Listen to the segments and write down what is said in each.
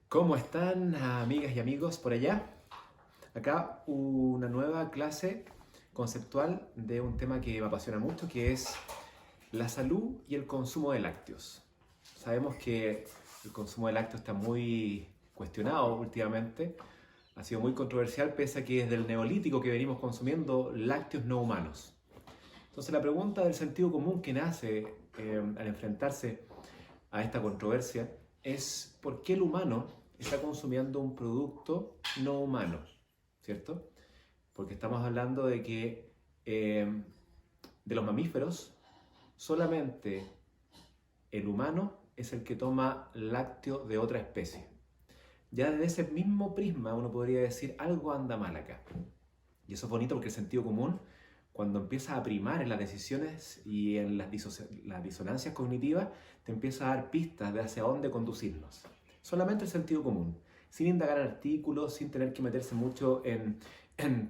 ¿Cómo están, amigas y amigos por allá? Acá una nueva clase conceptual de un tema que me apasiona mucho, que es la salud y el consumo de lácteos. Sabemos que el consumo de lácteos está muy cuestionado últimamente, ha sido muy controversial pese a que desde el neolítico que venimos consumiendo lácteos no humanos. Entonces la pregunta del sentido común que nace al enfrentarse a esta controversia es por qué el humano está consumiendo un producto no humano, ¿cierto? Porque estamos hablando de que de los mamíferos solamente el humano es el que toma lácteo de otra especie. Ya desde ese mismo prisma uno podría decir algo anda mal acá. Y eso es bonito porque el sentido común, cuando empieza a primar en las decisiones y en las disonancias cognitivas, te empieza a dar pistas de hacia dónde conducirnos. Solamente el sentido común, sin indagar artículos, sin tener que meterse mucho en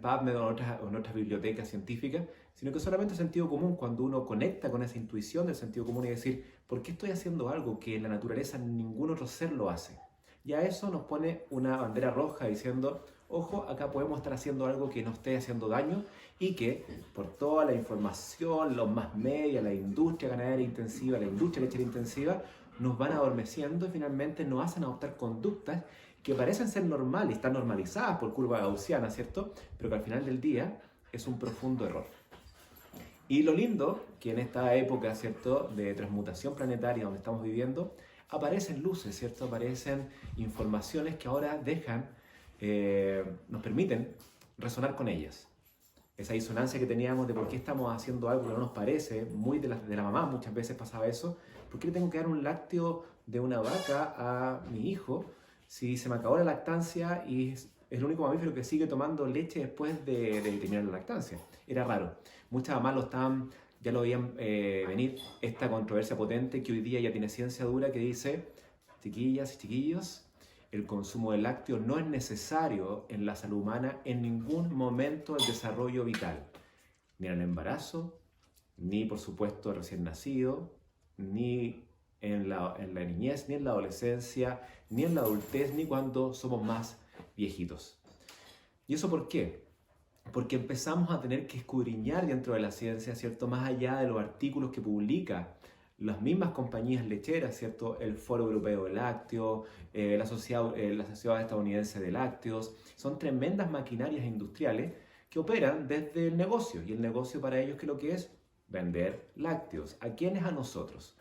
PubMed o en otras bibliotecas científicas, sino que solamente el sentido común, cuando uno conecta con esa intuición del sentido común y decir, ¿por qué estoy haciendo algo que en la naturaleza ningún otro ser lo hace? Ya eso nos pone una bandera roja diciendo, ojo, acá podemos estar haciendo algo que no esté haciendo daño y que por toda la información, los más media, la industria ganadera intensiva, la industria lechera intensiva, nos van adormeciendo y finalmente nos hacen adoptar conductas que parecen ser normales, están normalizadas por curva gaussiana, ¿cierto? Pero que al final del día es un profundo error. Y lo lindo, que en esta época, ¿cierto?, de transmutación planetaria donde estamos viviendo, aparecen luces, ¿cierto? Aparecen informaciones que ahora nos permiten resonar con ellas. Esa disonancia que teníamos de por qué estamos haciendo algo que no nos parece, muy de la mamá muchas veces pasaba eso, ¿por qué le tengo que dar un lácteo de una vaca a mi hijo si se me acabó la lactancia y es el único mamífero que sigue tomando leche después de terminar la lactancia? Era raro. Muchas mamás ya lo veían venir, esta controversia potente que hoy día ya tiene ciencia dura que dice, chiquillas y chiquillos, el consumo de lácteos no es necesario en la salud humana en ningún momento del desarrollo vital, ni en el embarazo, ni por supuesto recién nacido, ni en la niñez, ni en la adolescencia, ni en la adultez, ni cuando somos más viejitos. ¿Y eso por qué? Porque empezamos a tener que escudriñar dentro de la ciencia, ¿cierto? Más allá de los artículos que publica las mismas compañías lecheras, ¿cierto? El Foro Europeo de Lácteos, la Sociedad Estadounidense de Lácteos, son tremendas maquinarias industriales que operan desde el negocio. Y el negocio para ellos, ¿qué es lo que es? Vender lácteos. ¿A quiénes? A nosotros.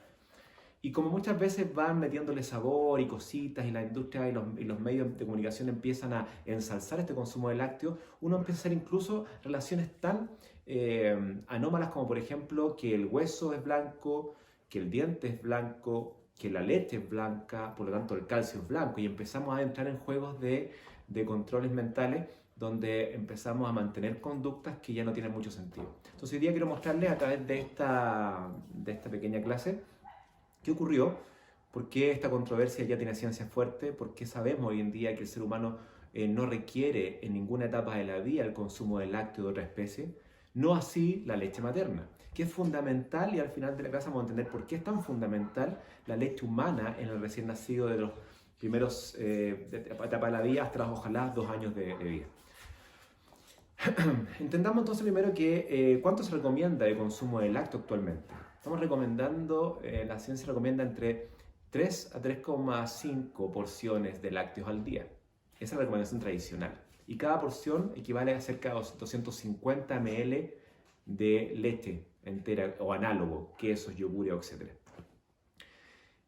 Y como muchas veces van metiéndole sabor y cositas y la industria y los medios de comunicación empiezan a ensalzar este consumo de lácteos, uno empieza a hacer incluso relaciones tan anómalas como por ejemplo que el hueso es blanco, que el diente es blanco, que la leche es blanca, por lo tanto el calcio es blanco y empezamos a entrar en juegos de controles mentales donde empezamos a mantener conductas que ya no tienen mucho sentido. Entonces hoy día quiero mostrarles a través de esta pequeña clase ¿qué ocurrió? ¿Por qué esta controversia ya tiene ciencia fuerte? ¿Por qué sabemos hoy en día que el ser humano no requiere en ninguna etapa de la vida el consumo de lácteo de otra especie? No así la leche materna, que es fundamental y al final de la clase vamos a entender por qué es tan fundamental la leche humana en el recién nacido de los primeros etapa de la vida hasta los ojalá 2 años de vida. Entendamos entonces primero que cuánto se recomienda de consumo de lácteo actualmente. Estamos recomendando, la ciencia recomienda entre 3 a 3,5 porciones de lácteos al día. Esa es la recomendación tradicional. Y cada porción equivale a cerca de 250 ml de leche entera o análogo, quesos, yogur, etc.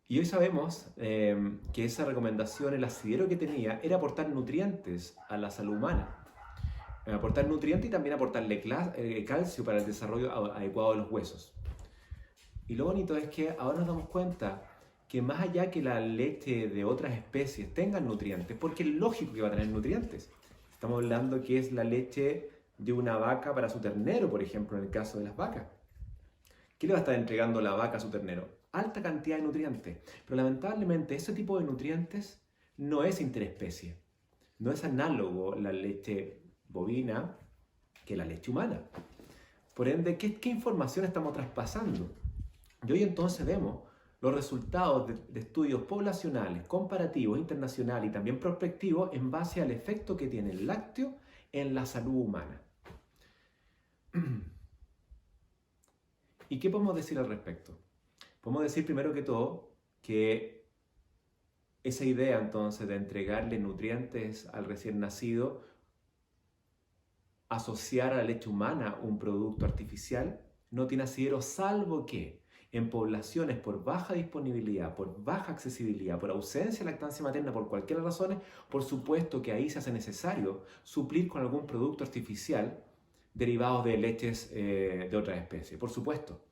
Y hoy sabemos que esa recomendación, el asidero que tenía, era aportar nutrientes a la salud humana. Aportar nutrientes y también aportarle calcio para el desarrollo adecuado de los huesos. Y lo bonito es que ahora nos damos cuenta que más allá que la leche de otras especies tenga nutrientes, porque es lógico que va a tener nutrientes. Estamos hablando que es la leche de una vaca para su ternero, por ejemplo, en el caso de las vacas. ¿Qué le va a estar entregando la vaca a su ternero? Alta cantidad de nutrientes. Pero lamentablemente ese tipo de nutrientes no es interespecie. No es análogo la leche bovina que la leche humana. Por ende, ¿qué información estamos traspasando? Y hoy entonces vemos los resultados de estudios poblacionales, comparativos, internacionales y también prospectivos en base al efecto que tiene el lácteo en la salud humana. ¿Y qué podemos decir al respecto? Podemos decir primero que todo que esa idea entonces de entregarle nutrientes al recién nacido, asociar a la leche humana un producto artificial, no tiene asidero, salvo que en poblaciones por baja disponibilidad, por baja accesibilidad, por ausencia de lactancia materna, por cualquier razón, por supuesto que ahí se hace necesario suplir con algún producto artificial derivados de leches de otras especies, por supuesto.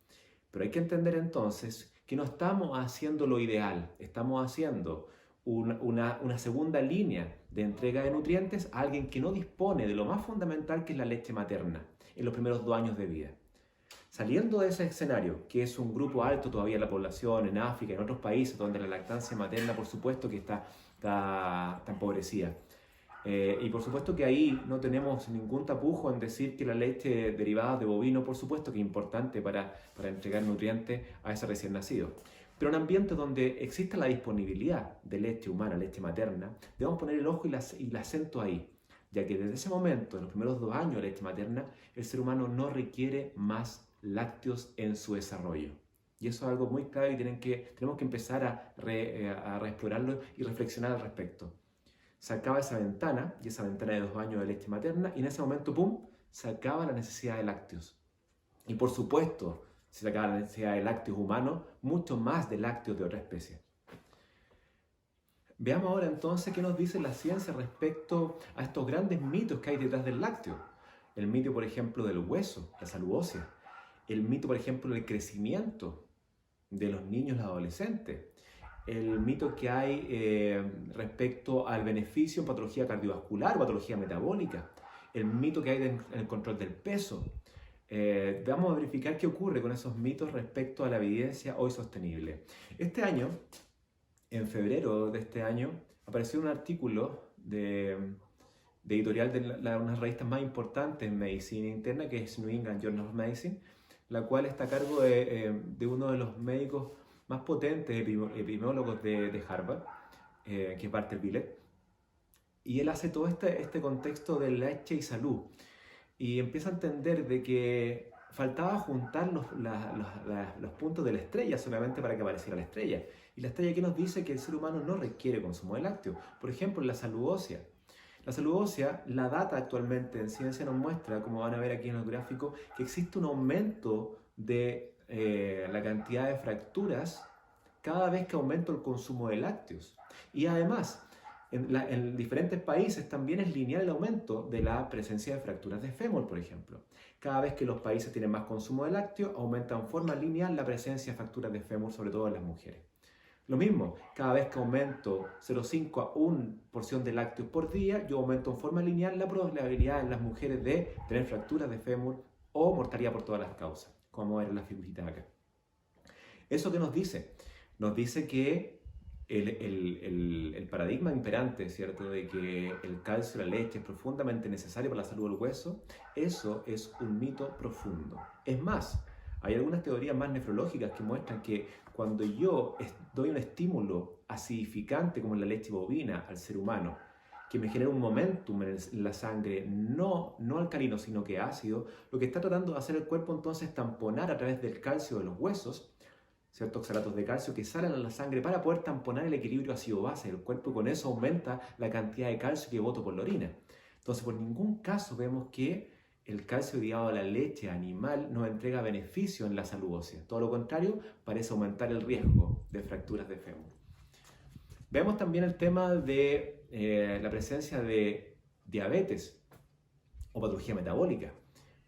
Pero hay que entender entonces que no estamos haciendo lo ideal, estamos haciendo una segunda línea de entrega de nutrientes a alguien que no dispone de lo más fundamental, que es la leche materna en los primeros 2 años de vida. Saliendo de ese escenario, que es un grupo alto todavía de la población en África y en otros países donde la lactancia materna por supuesto que está empobrecida. Y por supuesto que ahí no tenemos ningún tapujo en decir que la leche derivada de bovino, por supuesto que es importante para entregar nutrientes a ese recién nacido. Pero en ambientes donde exista la disponibilidad de leche humana, leche materna, debemos poner el ojo y el acento ahí, ya que desde ese momento, en los primeros 2 años de leche materna, el ser humano no requiere más lácteos en su desarrollo. Y eso es algo muy clave y tenemos que empezar a reexplorarlo y reflexionar al respecto. Se acaba esa ventana, y esa ventana de 2 años de leche materna, y en ese momento, ¡pum!, se acaba la necesidad de lácteos. Y por supuesto, si se acaba la necesidad de lácteos humanos, mucho más de lácteos de otra especie. Veamos ahora entonces qué nos dice la ciencia respecto a estos grandes mitos que hay detrás del lácteo. El mito, por ejemplo, del hueso, la salud ósea. El mito, por ejemplo, del crecimiento de los niños y los adolescentes. El mito que hay respecto al beneficio en patología cardiovascular o patología metabólica. El mito que hay en el control del peso. Vamos a verificar qué ocurre con esos mitos respecto a la evidencia hoy sostenible. Este año, en febrero de este año, apareció un artículo de editorial de una de las revistas más importantes en medicina interna, que es New England Journal of Medicine, la cual está a cargo de uno de los médicos más potentes epidemiólogos de Harvard, que es Walter Willett. Y él hace todo este contexto de leche y salud. Y empieza a entender de que faltaba juntar los puntos de la estrella solamente para que apareciera la estrella. Y la estrella que nos dice que el ser humano no requiere consumo de lácteos. Por ejemplo, la salud ósea. La salud ósea, la data actualmente en ciencia nos muestra, como van a ver aquí en el gráfico, que existe un aumento de la cantidad de fracturas cada vez que aumenta el consumo de lácteos. Y además, en diferentes países también es lineal el aumento de la presencia de fracturas de fémur, por ejemplo. Cada vez que los países tienen más consumo de lácteos, aumenta en forma lineal la presencia de fracturas de fémur, sobre todo en las mujeres. Lo mismo, cada vez que aumento 0,5 a 1 porción de lácteos por día, yo aumento en forma lineal la probabilidad en las mujeres de tener fracturas de fémur o mortalidad por todas las causas, como era la figurita acá. ¿Eso qué nos dice? Nos dice que el paradigma imperante, ¿cierto?, de que el calcio y la leche es profundamente necesario para la salud del hueso, eso es un mito profundo. Es más, hay algunas teorías más nefrológicas que muestran que cuando yo doy un estímulo acidificante como la leche bovina al ser humano, que me genera un momentum en la sangre, no alcalino, sino que ácido, lo que está tratando de hacer el cuerpo entonces es tamponar a través del calcio de los huesos, ciertos oxalatos de calcio que salen a la sangre para poder tamponar el equilibrio ácido-base del cuerpo, y con eso aumenta la cantidad de calcio que boto por la orina. Entonces, por ningún caso vemos que el calcio derivado de la leche animal nos entrega beneficio en la salud ósea. Todo lo contrario, parece aumentar el riesgo de fracturas de fémur. Vemos también el tema de la presencia de diabetes o patología metabólica.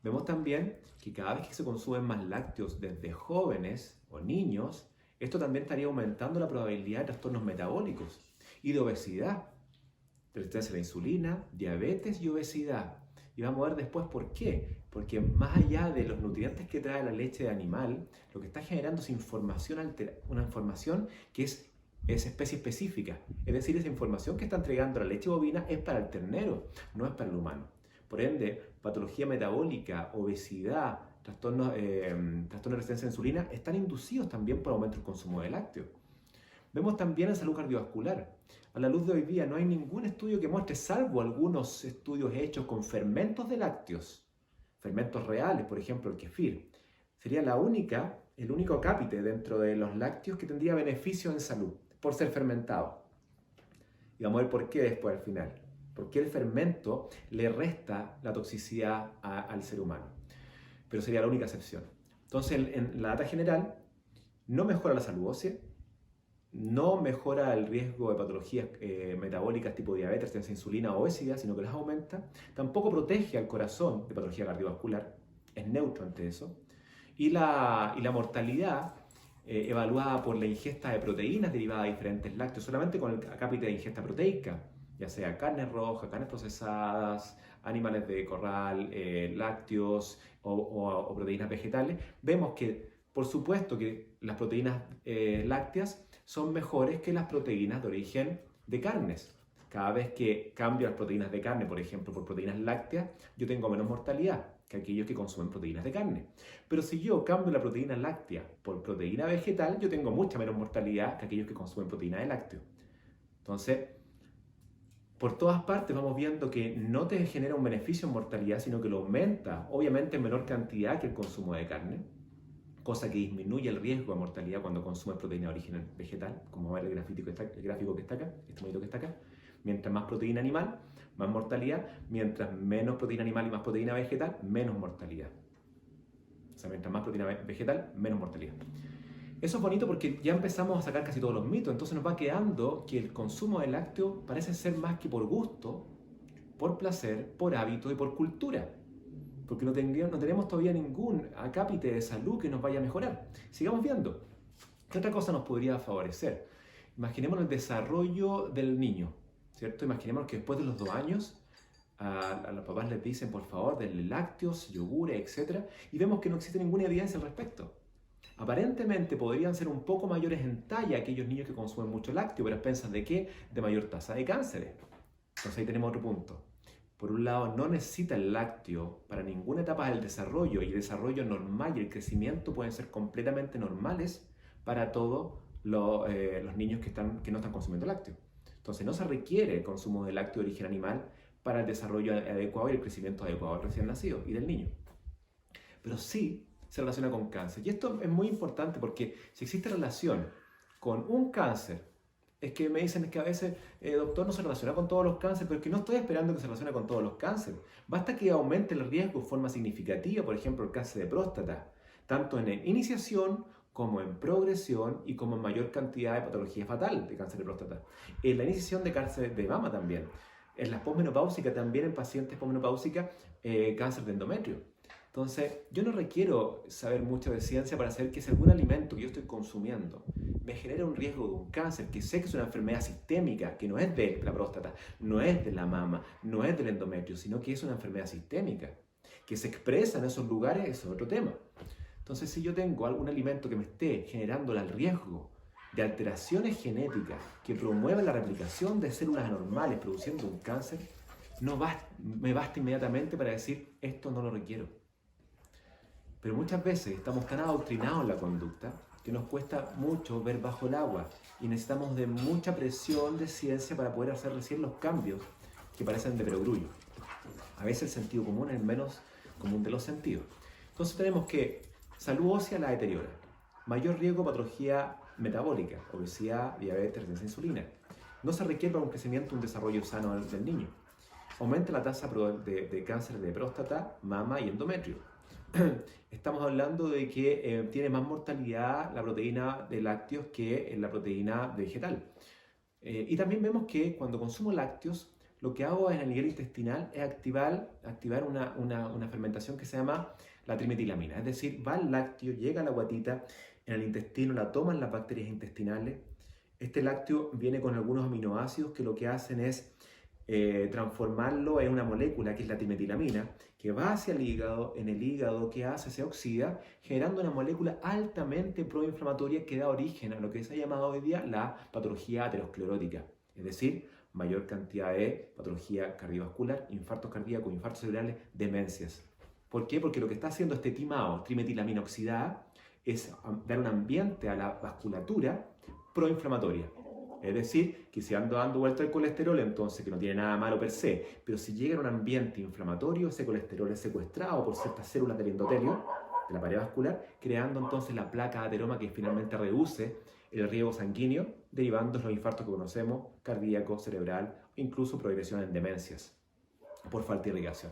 Vemos también que cada vez que se consumen más lácteos desde jóvenes o niños, esto también estaría aumentando la probabilidad de trastornos metabólicos y de obesidad, resistencia a la insulina, diabetes y obesidad. Y vamos a ver después por qué. Porque más allá de los nutrientes que trae la leche de animal, lo que está generando es una información que es especie específica. Es decir, esa información que está entregando la leche bovina es para el ternero, no es para el humano. Por ende, patología metabólica, obesidad, trastornos de resistencia a la insulina están inducidos también por aumento del consumo de lácteos. Vemos también en salud cardiovascular. A la luz de hoy día no hay ningún estudio que muestre, salvo algunos estudios hechos con fermentos de lácteos, fermentos reales, por ejemplo el kefir. Sería el único cápite dentro de los lácteos que tendría beneficios en salud por ser fermentado. Y vamos a ver por qué después al final. ¿Por qué el fermento le resta la toxicidad al ser humano? Pero sería la única excepción. Entonces, en la data general, no mejora la salud ósea, no mejora el riesgo de patologías metabólicas tipo diabetes, resistencia a insulina o obesidad, sino que las aumenta. Tampoco protege al corazón de patología cardiovascular, es neutro ante eso. Y la mortalidad evaluada por la ingesta de proteínas derivadas de diferentes lácteos, solamente con el cápite de ingesta proteica, ya sea carnes rojas, carnes procesadas, animales de corral, lácteos o proteínas vegetales, vemos que, por supuesto, que las proteínas lácteas son mejores que las proteínas de origen de carnes. Cada vez que cambio las proteínas de carne, por ejemplo, por proteínas lácteas, yo tengo menos mortalidad que aquellos que consumen proteínas de carne. Pero si yo cambio la proteína láctea por proteína vegetal, yo tengo mucha menos mortalidad que aquellos que consumen proteína de lácteo. Entonces, por todas partes vamos viendo que no te genera un beneficio en mortalidad, sino que lo aumenta, obviamente en menor cantidad que el consumo de carne, cosa que disminuye el riesgo de mortalidad cuando consumes proteína de origen vegetal, como va el gráfico que está acá, este monito que está acá. Mientras más proteína animal, más mortalidad. Mientras menos proteína animal y más proteína vegetal, menos mortalidad. O sea, mientras más proteína vegetal, menos mortalidad. Eso es bonito porque ya empezamos a sacar casi todos los mitos, entonces nos va quedando que el consumo de lácteos parece ser más que por gusto, por placer, por hábito y por cultura. Porque no tenemos todavía ningún acápite de salud que nos vaya a mejorar. Sigamos viendo. ¿Qué otra cosa nos podría favorecer? Imaginemos el desarrollo del niño, ¿cierto? Imaginemos que después de los 2 años a los papás les dicen, por favor, denle lácteos, yogures, etc. Y vemos que no existe ninguna evidencia al respecto. Aparentemente podrían ser un poco mayores en talla aquellos niños que consumen mucho lácteo, pero a expensas ¿de qué? De mayor tasa de cánceres. Entonces ahí tenemos otro punto. Por un lado, no necesita el lácteo para ninguna etapa del desarrollo, y el desarrollo normal y el crecimiento pueden ser completamente normales para todos los niños que no están consumiendo lácteo. Entonces no se requiere el consumo de lácteo de origen animal para el desarrollo adecuado y el crecimiento adecuado del recién nacido y del niño. Pero sí se relaciona con cáncer. Y esto es muy importante porque si existe relación con un cáncer, es que me dicen que a veces, doctor, no se relaciona con todos los cánceres, pero es que no estoy esperando que se relacione con todos los cánceres. Basta que aumente el riesgo de forma significativa, por ejemplo, el cáncer de próstata, tanto en iniciación como en progresión y como en mayor cantidad de patología fatal de cáncer de próstata. En la iniciación de cáncer de mama también. En las posmenopáusicas también, en pacientes posmenopáusicas, cáncer de endometrio. Entonces, yo no requiero saber mucho de ciencia para saber que si algún alimento que yo estoy consumiendo me genera un riesgo de un cáncer, que sé que es una enfermedad sistémica, que no es de la próstata, no es de la mama, no es del endometrio, sino que es una enfermedad sistémica, que se expresa en esos lugares, eso es otro tema. Entonces, si yo tengo algún alimento que me esté generando el riesgo de alteraciones genéticas que promuevan la replicación de células anormales produciendo un cáncer, me basta inmediatamente para decir, esto no lo requiero. Pero muchas veces estamos tan adoctrinados en la conducta que nos cuesta mucho ver bajo el agua y necesitamos de mucha presión de ciencia para poder hacer recién los cambios que parecen de perogrullo. A veces el sentido común es el menos común de los sentidos. Entonces tenemos que salud ósea la deteriora, mayor riesgo de patología metabólica, obesidad, diabetes, resistencia a insulina. No se requiere para un crecimiento, un desarrollo sano del niño. Aumenta la tasa de cáncer de próstata, mama y endometrio. Estamos hablando de que tiene más mortalidad la proteína de lácteos que la proteína vegetal. Y también vemos que cuando consumo lácteos, lo que hago en el nivel intestinal es activar una fermentación que se llama la trimetilamina. Es decir, va el lácteo, llega a la guatita, en el intestino la toman las bacterias intestinales. Este lácteo viene con algunos aminoácidos que lo que hacen es transformarlo en una molécula que es la trimetilamina, que va hacia el hígado. En el hígado, ¿qué hace? Se oxida, generando una molécula altamente proinflamatoria que da origen a lo que se ha llamado hoy día la patología aterosclerótica, es decir, mayor cantidad de patología cardiovascular, infartos cardíacos, infartos cerebrales, demencias. ¿Por qué? Porque lo que está haciendo este TMAO, trimetilamina oxidada, es dar un ambiente a la vasculatura proinflamatoria. Es decir, que si ando dando vuelta el colesterol, entonces que no tiene nada malo per se, pero si llega a un ambiente inflamatorio, ese colesterol es secuestrado por ciertas células del endotelio, de la pared vascular, creando entonces la placa de ateroma que finalmente reduce el riego sanguíneo, derivando los infartos que conocemos, cardíaco, cerebral, o incluso progresión en demencias por falta de irrigación.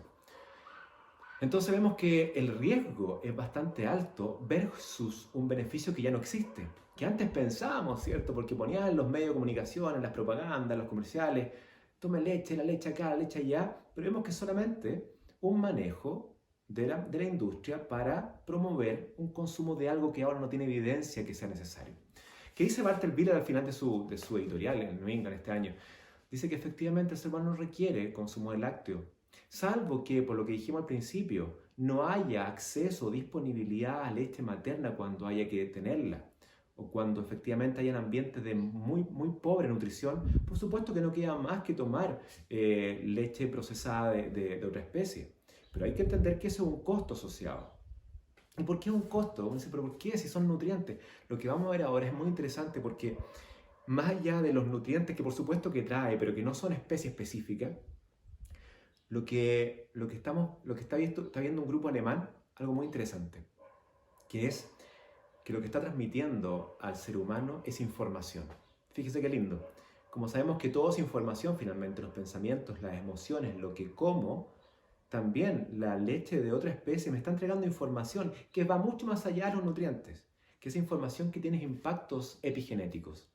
Entonces vemos que el riesgo es bastante alto versus un beneficio que ya no existe, que antes pensábamos, ¿cierto? Porque ponían en los medios de comunicación, en las propagandas, en los comerciales, tome leche, la leche acá, la leche allá, pero vemos que es solamente un manejo de la industria para promover un consumo de algo que ahora no tiene evidencia que sea necesario. ¿Qué dice Bartel Biller al final de su editorial en New England este año? Dice que efectivamente el ser humano no requiere consumo de lácteos, salvo que, por lo que dijimos al principio, no haya acceso o disponibilidad a leche materna cuando haya que tenerla, o cuando efectivamente hayan ambientes de muy pobre nutrición. Por supuesto que no queda más que tomar leche procesada de otra especie, pero hay que entender que eso es un costo asociado. ¿Y por qué es un costo? Uno dice, ¿pero por qué? Si son nutrientes. Lo que vamos a ver ahora es muy interesante porque más allá de los nutrientes que por supuesto que trae, pero que no son especie específica, lo que está viendo un grupo alemán, algo muy interesante, que es que lo que está transmitiendo al ser humano es información. Fíjese qué lindo. Como sabemos que todo es información, finalmente los pensamientos, las emociones, lo que como, también la leche de otra especie me está entregando información que va mucho más allá de los nutrientes, que es información que tiene impactos epigenéticos.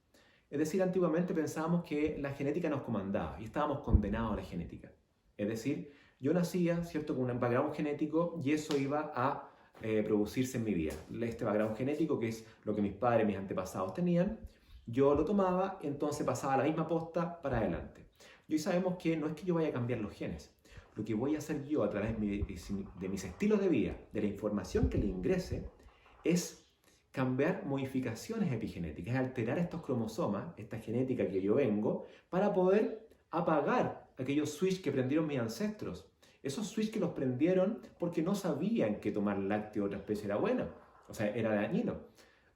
Es decir, antiguamente pensábamos que la genética nos comandaba y estábamos condenados a la genética. Es decir, yo nacía, ¿cierto?, con un background genético y eso iba a producirse en mi vida. Este background genético, que es lo que mis padres, mis antepasados tenían, yo lo tomaba, entonces pasaba la misma posta para adelante. Y hoy sabemos que no es que yo vaya a cambiar los genes. Lo que voy a hacer yo a través de mis estilos de vida, de la información que le ingrese, es cambiar modificaciones epigenéticas, alterar estos cromosomas, esta genética que yo vengo, para poder apagar aquellos switches que prendieron mis ancestros. Esos switches que los prendieron porque no sabían que tomar lácteo de otra especie era bueno, o sea, era dañino,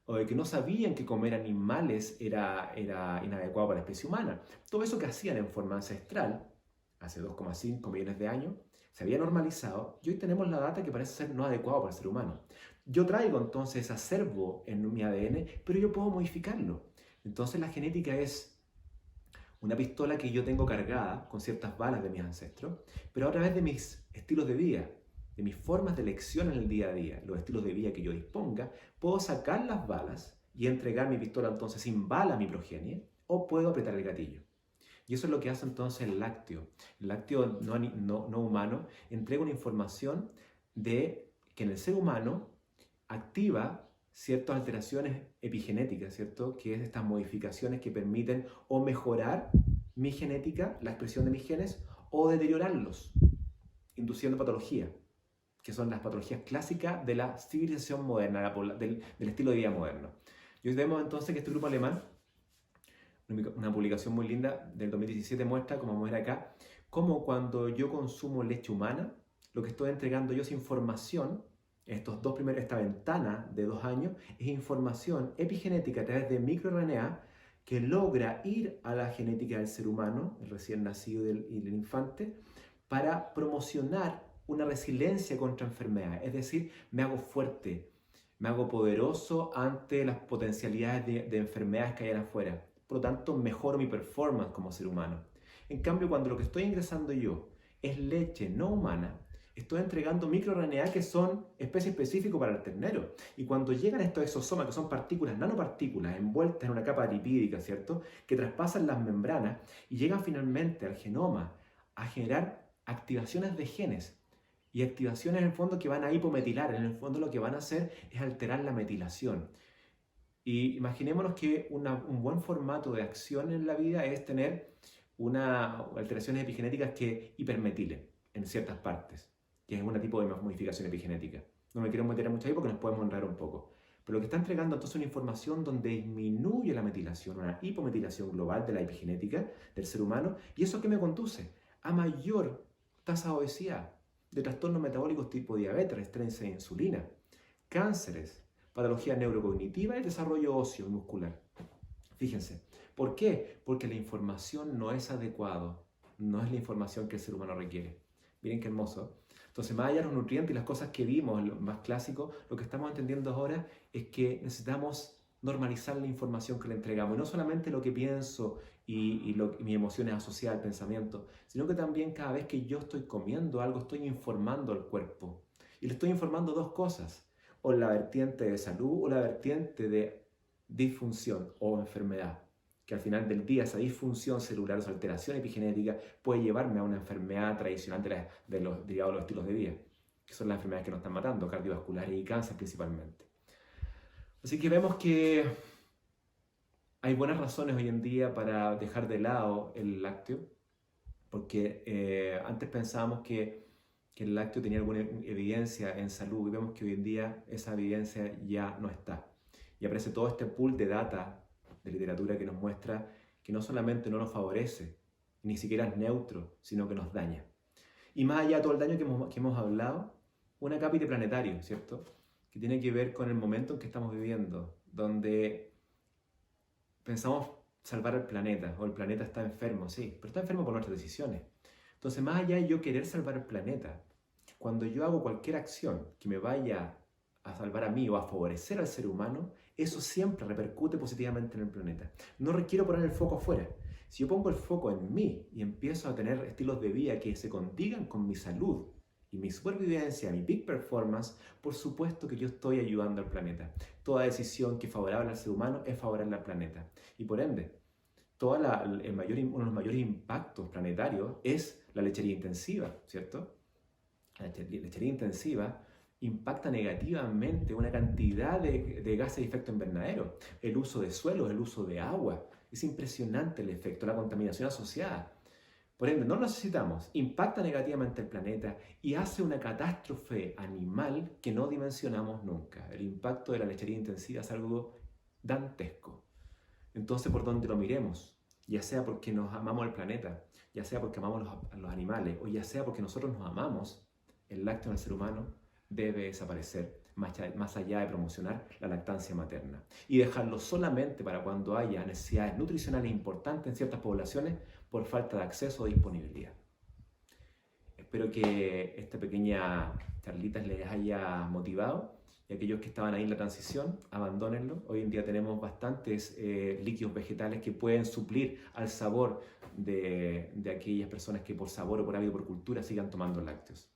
o de que no sabían que comer animales era inadecuado para la especie humana. Todo eso que hacían en forma ancestral, hace 2,5 millones de años, se había normalizado y hoy tenemos la data que parece ser no adecuado para el ser humano. Yo traigo entonces ese acervo en mi ADN, pero yo puedo modificarlo. Entonces la genética es una pistola que yo tengo cargada con ciertas balas de mis ancestros, pero a través de mis estilos de vida, de mis formas de elección en el día a día, los estilos de vida que yo disponga, puedo sacar las balas y entregar mi pistola entonces sin bala a mi progenie, o puedo apretar el gatillo. Y eso es lo que hace entonces el lácteo. El lácteo no humano entrega una información de que en el ser humano activa ciertas alteraciones epigenéticas, ¿cierto? Que es estas modificaciones que permiten o mejorar mi genética, la expresión de mis genes, o deteriorarlos, induciendo patología, que son las patologías clásicas de la civilización moderna, del estilo de vida moderno. Y hoy vemos entonces que este grupo alemán, una publicación muy linda del 2017, muestra, como vamos a ver acá, cómo cuando yo consumo leche humana, lo que estoy entregando yo es información. Esta ventana de 2 años es información epigenética a través de microRNA que logra ir a la genética del ser humano, el recién nacido y del infante, para promocionar una resiliencia contra enfermedades. Es decir, me hago fuerte, me hago poderoso ante las potencialidades de enfermedades que hay afuera. Por lo tanto, mejoro mi performance como ser humano. En cambio, cuando lo que estoy ingresando yo es leche no humana, estoy entregando microRNA que son especie específica para el ternero. Y cuando llegan estos exosomas, que son partículas, nanopartículas, envueltas en una capa lipídica, ¿cierto?, que traspasan las membranas y llegan finalmente al genoma a generar activaciones de genes. Y activaciones en el fondo que van a hipometilar, en el fondo lo que van a hacer es alterar la metilación. Y imaginémonos que un buen formato de acción en la vida es tener alteraciones epigenéticas que hipermetilen en ciertas partes, que es un tipo de modificación epigenética. No me quiero meter mucho ahí porque nos podemos enredar un poco. Pero lo que está entregando entonces es una información donde disminuye la metilación, una hipometilación global de la epigenética del ser humano, y eso que me conduce a mayor tasa de obesidad. de trastornos metabólicos tipo diabetes, resistencia a la insulina, cánceres, patología neurocognitiva y el desarrollo óseo y muscular. Fíjense, ¿por qué? Porque la información no es adecuada, no es la información que el ser humano requiere. Miren qué hermoso. Entonces, más allá de los nutrientes y las cosas que vimos, lo más clásico, lo que estamos entendiendo ahora es que necesitamos normalizar la información que le entregamos. Y no solamente lo que pienso y mis emociones asociadas al pensamiento, sino que también cada vez que yo estoy comiendo algo, estoy informando al cuerpo. Y le estoy informando dos cosas, o la vertiente de salud o la vertiente de disfunción o enfermedad, que al final del día esa disfunción celular o esa alteración epigenética puede llevarme a una enfermedad tradicional de los derivados de los estilos de vida, que son las enfermedades que nos están matando, cardiovasculares y cáncer principalmente. Así que vemos que hay buenas razones hoy en día para dejar de lado el lácteo, porque antes pensábamos que el lácteo tenía alguna evidencia en salud y vemos que hoy en día esa evidencia ya no está. Y aparece todo este pool de data de literatura que nos muestra que no solamente no nos favorece, ni siquiera es neutro, sino que nos daña. Y más allá de todo el daño que hemos hablado, una cápita planetario, ¿cierto? Que tiene que ver con el momento en que estamos viviendo, donde pensamos salvar el planeta, o el planeta está enfermo, sí, pero está enfermo por nuestras decisiones. Entonces, más allá de yo querer salvar el planeta, cuando yo hago cualquier acción que me vaya a salvar a mí o a favorecer al ser humano, eso siempre repercute positivamente en el planeta. No requiero poner el foco afuera. Si yo pongo el foco en mí y empiezo a tener estilos de vida que se condigan con mi salud y mi supervivencia, mi peak performance, por supuesto que yo estoy ayudando al planeta. Toda decisión que es favorable al ser humano es favorable al planeta. Y por ende, uno de los mayores impactos planetarios es la lechería intensiva, ¿cierto? La lechería intensiva impacta negativamente una cantidad de gases de efecto invernadero. El uso de suelos, el uso de agua. Es impresionante el efecto, la contaminación asociada. Por ende, no lo necesitamos. Impacta negativamente el planeta y hace una catástrofe animal que no dimensionamos nunca. El impacto de la lechería intensiva es algo dantesco. Entonces, por donde lo miremos, ya sea porque nos amamos al planeta, ya sea porque amamos a los animales, o ya sea porque nosotros nos amamos, el lácteo en el ser humano debe desaparecer, más allá de promocionar la lactancia materna. Y dejarlo solamente para cuando haya necesidades nutricionales importantes en ciertas poblaciones por falta de acceso o disponibilidad. Espero que esta pequeña charlita les haya motivado. Y aquellos que estaban ahí en la transición, abandónenlo. Hoy en día tenemos bastantes líquidos vegetales que pueden suplir al sabor de aquellas personas que por sabor o por hábito o por cultura sigan tomando lácteos.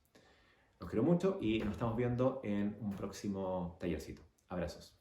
Los quiero mucho y nos estamos viendo en un próximo tallercito. Abrazos.